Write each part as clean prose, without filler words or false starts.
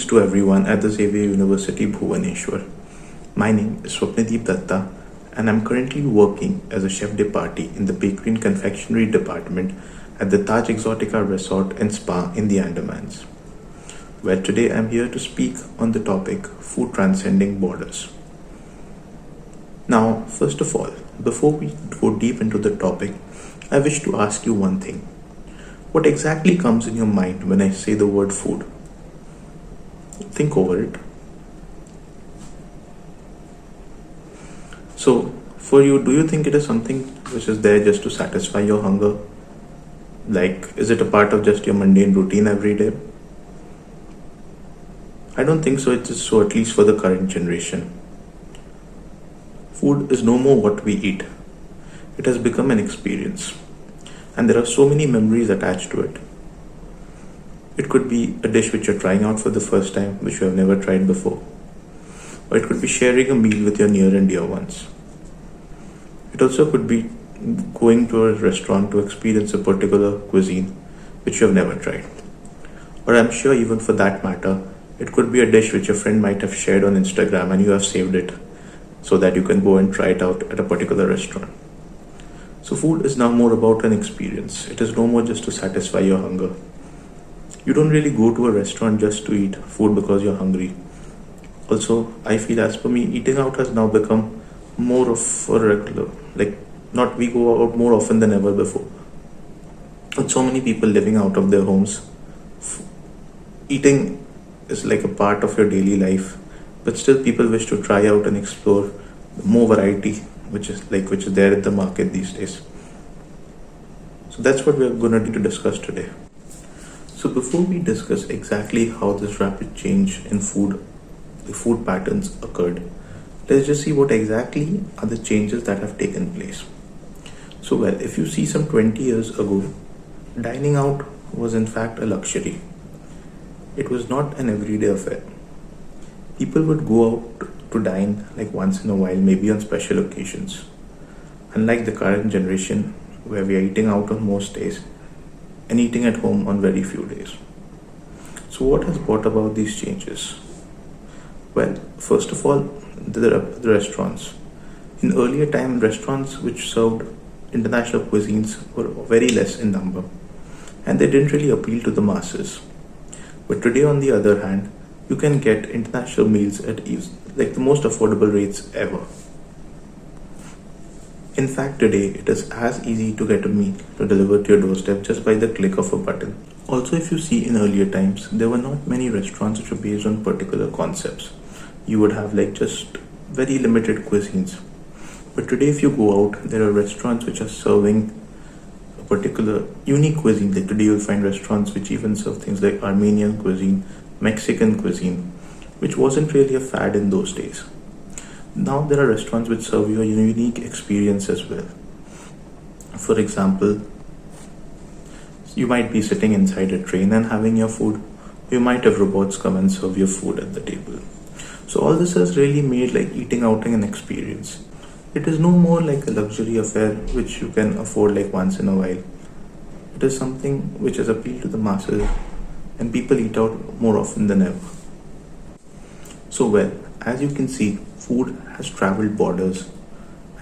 Greetings to everyone at the Xavier University, Bhubaneswar. My name is Swapnadip Dutta, and I'm currently working as a chef de partie in the bakery and confectionery department at the Taj Exotica Resort and Spa in the Andamans. Well, today I'm here to speak on the topic food transcending borders. Now, first of all, before we go deep into the topic, I wish to ask you one thing. What exactly comes in your mind when I say the word food? Think over it. So, for you, do you think it is something which is there just to satisfy your hunger? Like, is it a part of just your mundane routine every day? I don't think so, it is so, at least for the current generation. Food is no more what we eat. It has become an experience. And there are so many memories attached to it. It could be a dish which you're trying out for the first time, which you have never tried before. Or it could be sharing a meal with your near and dear ones. It also could be going to a restaurant to experience a particular cuisine which you have never tried. Or I'm sure even for that matter, it could be a dish which your friend might have shared on Instagram and you have saved it so that you can go and try it out at a particular restaurant. So food is now more about an experience. It is no more just to satisfy your hunger. You don't really go to a restaurant just to eat food because you're hungry. Also, I feel as per me, eating out has now become more of a regular, we go out more often than ever before. With so many people living out of their homes, eating is like a part of your daily life, but still people wish to try out and explore more variety, which is there in the market these days. So that's what we're going to do to discuss today. So before we discuss exactly how this rapid change in the food patterns occurred, let's just see what exactly are the changes that have taken place. So well, if you see some 20 years ago, dining out was in fact a luxury. It was not an everyday affair. People would go out to dine once in a while, maybe on special occasions. Unlike the current generation, where we are eating out on most days and eating at home on very few days. So what has brought about these changes? Well, first of all, the restaurants. In earlier time, restaurants which served international cuisines were very less in number, and they didn't really appeal to the masses. But today, on the other hand, you can get international meals at the most affordable rates ever. In fact, today it is as easy to get a meal to deliver to your doorstep just by the click of a button. Also, if you see in earlier times, there were not many restaurants which were based on particular concepts. You would have just very limited cuisines. But today, if you go out, there are restaurants which are serving a particular unique cuisine. Like today, you'll find restaurants which even serve things like Armenian cuisine, Mexican cuisine, which wasn't really a fad in those days. Now there are restaurants which serve you a unique experience as well. For example, you might be sitting inside a train and having your food. You might have robots come and serve your food at the table. So all this has really made eating out an experience. It is no more like a luxury affair which you can afford once in a while. It is something which has appealed to the masses, and people eat out more often than ever. So well, as you can see, food has traveled borders,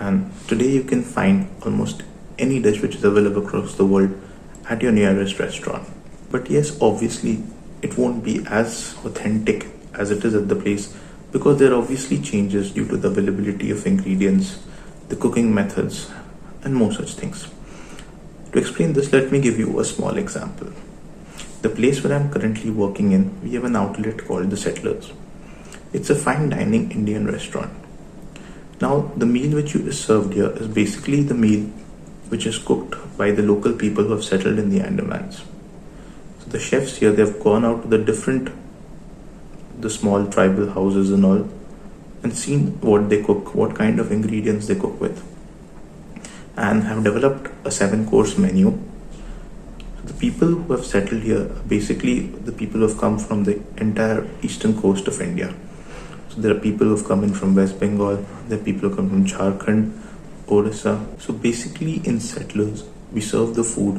and today you can find almost any dish which is available across the world at your nearest restaurant. But yes, obviously, it won't be as authentic as it is at the place, because there are obviously changes due to the availability of ingredients, the cooking methods, and more such things. To explain this, let me give you a small example. The place where I'm currently working in, we have an outlet called The Settlers. It's a fine dining Indian restaurant. Now, the meal which is served here is basically the meal which is cooked by the local people who have settled in the Andamans. So the chefs here, they've gone out to the small tribal houses and all, and seen what they cook, what kind of ingredients they cook with, and have developed a 7-course menu. So the people who have settled here are basically the people who have come from the entire eastern coast of India. So there are people who have come in from West Bengal, there are people who come from Jharkhand, Orissa. So basically in Settlers, we serve the food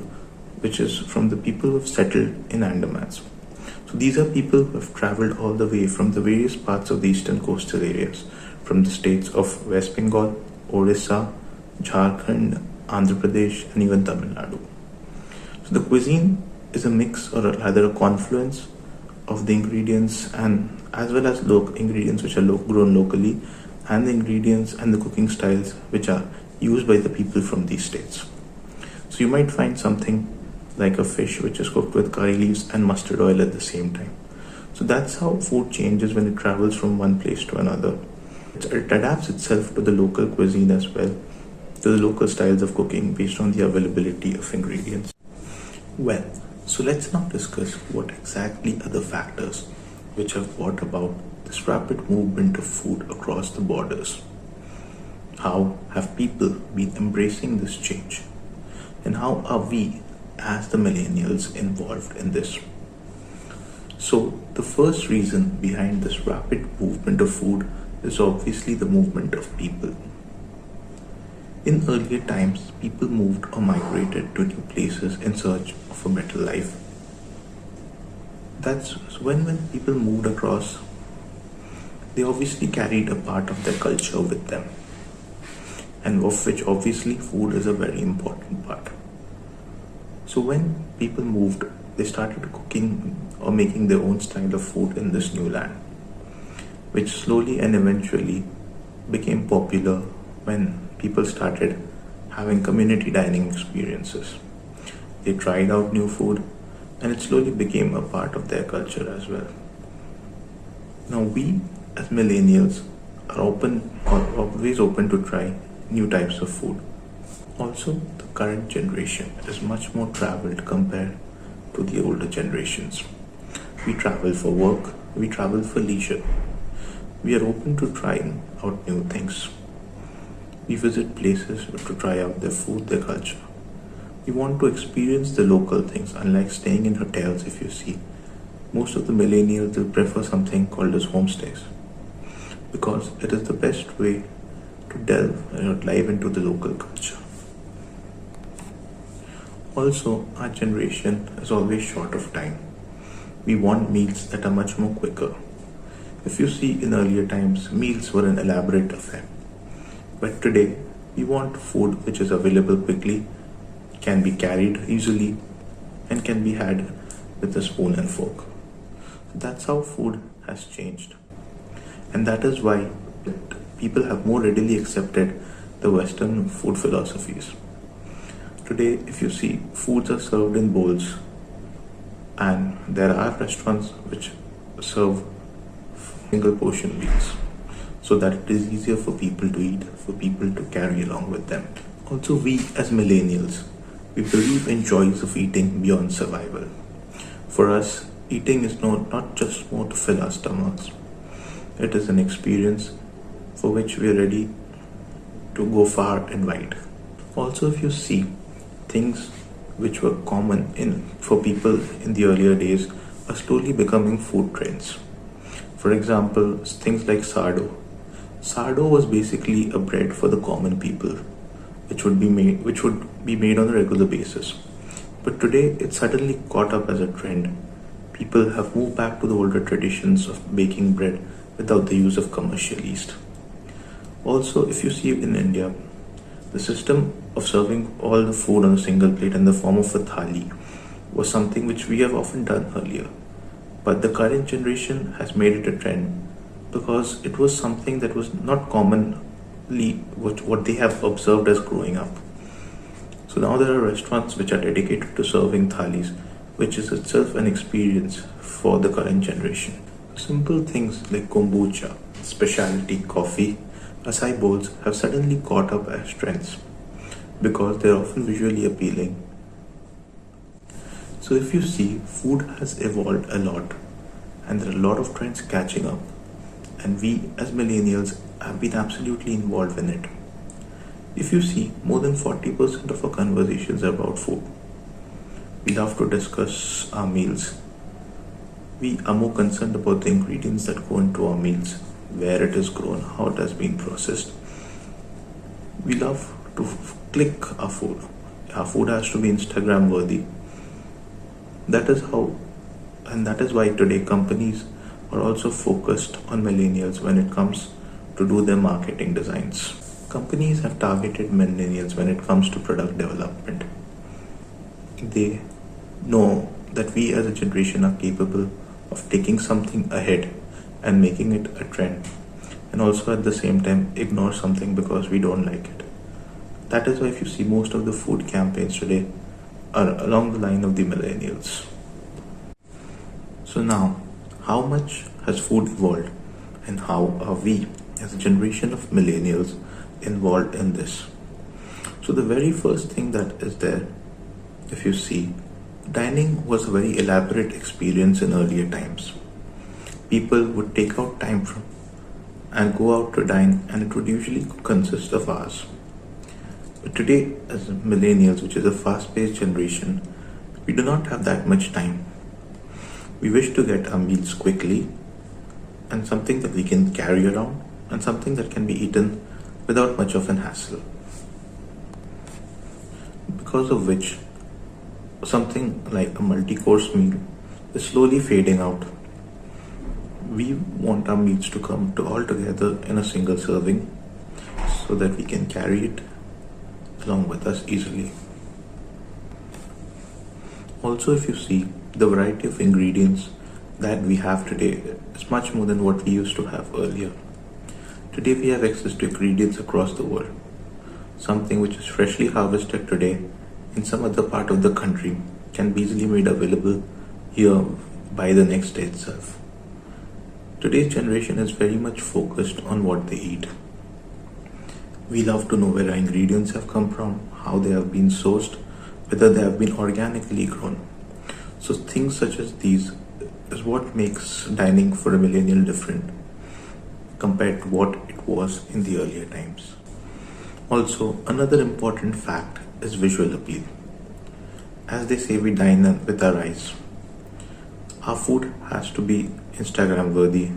which is from the people who have settled in Andamans. So these are people who have traveled all the way from the various parts of the eastern coastal areas, from the states of West Bengal, Orissa, Jharkhand, Andhra Pradesh, and even Tamil Nadu. So the cuisine is a mix, or rather a confluence, of the ingredients and as well as ingredients which are grown locally, and the ingredients and the cooking styles which are used by the people from these states. So you might find something like a fish which is cooked with curry leaves and mustard oil at the same time. So that's how food changes when it travels from one place to another. It adapts itself to the local cuisine as well, to the local styles of cooking based on the availability of ingredients. Well, so let's now discuss what exactly are the factors which have brought about this rapid movement of food across the borders. How have people been embracing this change? And how are we, as the millennials, involved in this? So, the first reason behind this rapid movement of food is obviously the movement of people. In earlier times, people moved or migrated to new places in search of a better life. That's when people moved across, they obviously carried a part of their culture with them, and of which obviously food is a very important part. So when people moved, they started cooking or making their own style of food in this new land, which slowly and eventually became popular when people started having community dining experiences. They tried out new food and it slowly became a part of their culture as well. Now we as millennials are always open to try new types of food. Also, the current generation is much more traveled compared to the older generations. We travel for work, we travel for leisure. We are open to trying out new things. We visit places to try out their food, their culture. We want to experience the local things, unlike staying in hotels. If you see, most of the millennials will prefer something called as homestays, because it is the best way to delve and dive into the local culture. Also, our generation is always short of time. We want meals that are much more quicker. If you see, in earlier times, meals were an elaborate affair. But today, we want food which is available quickly, can be carried easily, and can be had with a spoon and fork. That's how food has changed. And that is why people have more readily accepted the Western food philosophies. Today, if you see, foods are served in bowls, and there are restaurants which serve single portion meals, so that it is easier for people to eat, for people to carry along with them. Also, we as millennials, we believe in joys of eating beyond survival. For us, eating is not just more to fill our stomachs. It is an experience for which we are ready to go far and wide. Also, if you see, things which were common for people in the earlier days are slowly becoming food trends. For example, things like sardo. Sardo was basically a bread for the common people, which would be made on a regular basis. But today, it's suddenly caught up as a trend. People have moved back to the older traditions of baking bread without the use of commercial yeast. Also, if you see in India, the system of serving all the food on a single plate in the form of a thali was something which we have often done earlier. But the current generation has made it a trend because it was something that was not commonly what they have observed as growing up. So now there are restaurants which are dedicated to serving thalis, which is itself an experience for the current generation. Simple things like kombucha, specialty coffee, acai bowls have suddenly caught up as trends because they are often visually appealing. So if you see, food has evolved a lot and there are a lot of trends catching up, and we as millennials have been absolutely involved in it. If you see, more than 40% of our conversations are about food. We love to discuss our meals. We are more concerned about the ingredients that go into our meals, where it is grown, how it has been processed. We love to click our food. Our food has to be Instagram worthy. That is how And that is why today companies are also focused on millennials when it comes to do their marketing designs. Companies have targeted millennials when it comes to product development. They know that we as a generation are capable of taking something ahead and making it a trend, and also at the same time ignore something because we don't like it. That is why if you see most of the food campaigns today are along the line of the millennials. So now, how much has food evolved and how are we as a generation of millennials involved in this? So the very first thing that is there, if you see, dining was a very elaborate experience in earlier times. People would take out time from and go out to dine, and it would usually consist of hours. But today, as millennials, which is a fast-paced generation, we do not have that much time. We wish to get our meals quickly and something that we can carry around and something that can be eaten without much of an hassle. Because of which, something like a multi-course meal is slowly fading out. We want our meals to come to all together in a single serving so that we can carry it along with us easily. Also, if you see, the variety of ingredients that we have today is much more than what we used to have earlier. Today we have access to ingredients across the world. Something which is freshly harvested today in some other part of the country can be easily made available here by the next day itself. Today's generation is very much focused on what they eat. We love to know where our ingredients have come from, how they have been sourced, whether they have been organically grown. So things such as these is what makes dining for a millennial different compared to what it was in the earlier times. Also, another important fact is visual appeal. As they say, we dine with our eyes. Our food has to be Instagram worthy.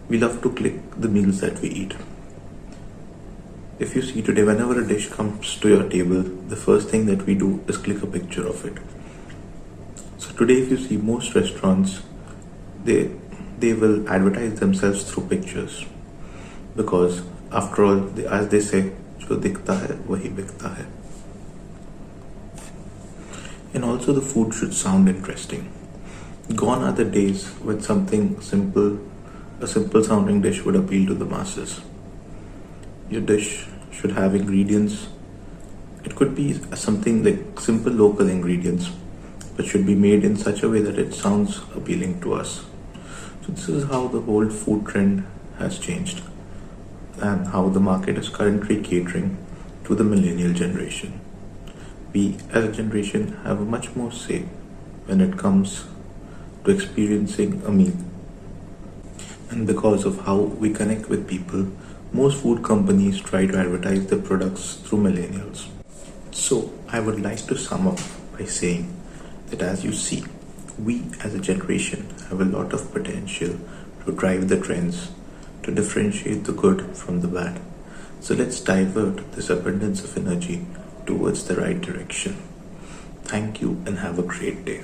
We love to click the meals that we eat. If you see today, whenever a dish comes to your table, the first thing that we do is click a picture of it. So today, if you see most restaurants, they will advertise themselves through pictures, because after all, as they say, जो दिखता है वही बिकता है. And also the food should sound interesting. Gone are the days when something simple, a simple sounding dish would appeal to the masses. Your dish should have ingredients. It could be something like simple local ingredients, but should be made in such a way that it sounds appealing to us. So this is how the whole food trend has changed and how the market is currently catering to the millennial generation. We as a generation have a much more say when it comes to experiencing a meal. And because of how we connect with people, most food companies try to advertise their products through millennials. So I would like to sum up by saying that as you see, we as a generation have a lot of potential to drive the trends, to differentiate the good from the bad. So let's divert this abundance of energy towards the right direction. Thank you and have a great day.